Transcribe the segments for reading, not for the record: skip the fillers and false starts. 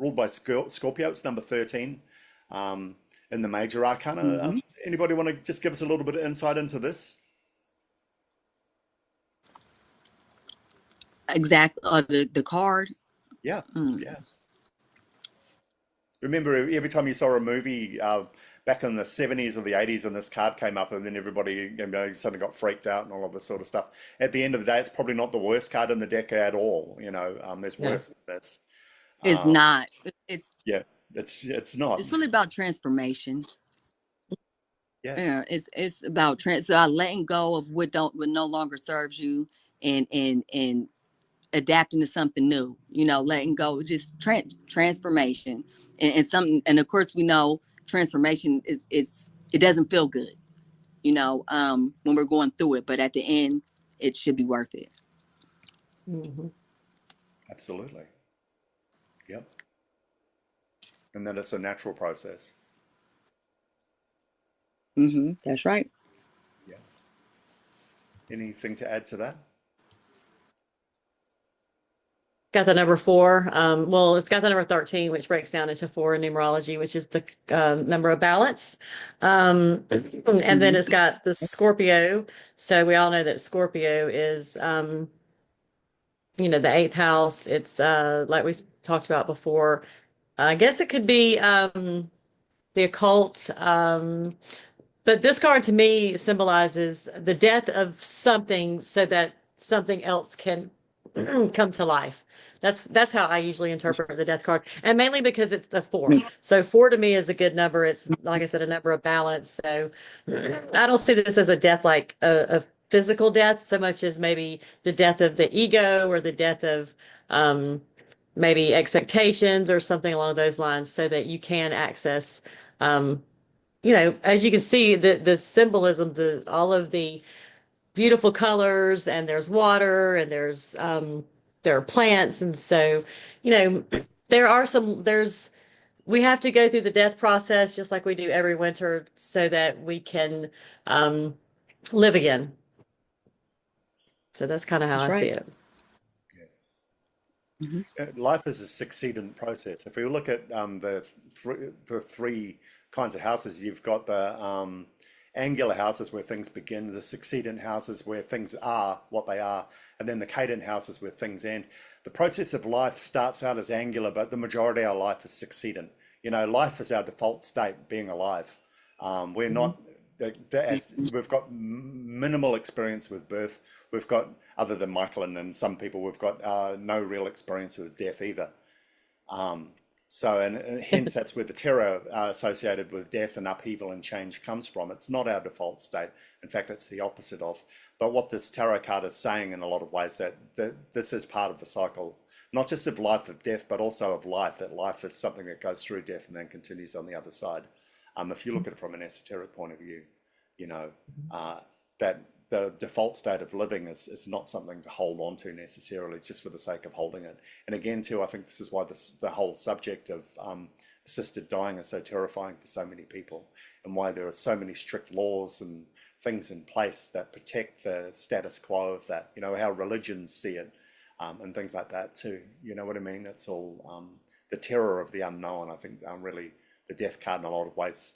ruled by Scorpio. It's number 13 in the major arcana. Hmm. Anybody want to just give us a little bit of insight into this? Exactly. The card. Yeah, Mm. yeah. Remember, every time you saw a movie back in the 70s or the 80s and this card came up and then everybody, suddenly got freaked out and all of this sort of stuff. At the end of the day, it's probably not the worst card in the deck at all. There's Yeah. worse than this. It's Um, not. It's yeah, it's not. it's really about transformation. Yeah, Yeah, it's about letting go of what no longer serves you, and adapting to something new. Letting go, just transformation, and of course we know transformation is it doesn't feel good. When we're going through it, but at the end, it should be worth it. Hmm. absolutely. Yep. And that it's a natural process. That's right. Yeah. Anything to add to that? Got the number 4. Well, it's got the number 13, which breaks down into 4 in numerology, which is the number of balance. And then it's got the Scorpio. So we all know that Scorpio is, the 8th house. It's like we talked about before. I guess it could be the occult. But this card to me symbolizes the death of something so that something else can come to life. That's how I usually interpret the death card. And mainly because it's the 4. So 4 to me is a good number. It's, like I said, a number of balance. So I don't see this as a death like a physical death so much as maybe the death of the ego or the death of maybe expectations or something along those lines so that you can access as you can see, the symbolism, all of the beautiful colors, and there's water, and there are plants, and so we have to go through the death process just like we do every winter so that we can live again. So that's kind of how That's I see right. it. Hmm. Life is a succeedant process. If we look at the three kinds of houses, you've got the angular houses where things begin, the succeedant houses where things are what they are, and then the cadent houses where things end. The process of life starts out as angular, but the majority of our life is succeedant. Life is our default state, being alive. We're not, as we've got minimal experience with birth. We've got, other than Michael and some people, we've got no real experience with death either. And hence that's where the terror associated with death and upheaval and change comes from. It's not our default state. In fact, it's the opposite of. But what this tarot card is saying in a lot of ways that this is part of the cycle, not just of life of death, but also of life, that life is something that goes through death and then continues on the other side. If you look at it from an esoteric point of view, that the default state of living is not something to hold on to necessarily just for the sake of holding it. And again, too, I think this is why the whole subject of assisted dying is so terrifying for so many people, and why there are so many strict laws and things in place that protect the status quo of that, how religions see it, and things like that too. You know what I mean? It's all the terror of the unknown. I think really the death card in a lot of ways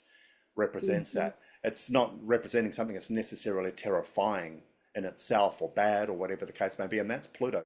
represents that. It's not representing something that's necessarily terrifying in itself or bad or whatever the case may be, and that's Pluto.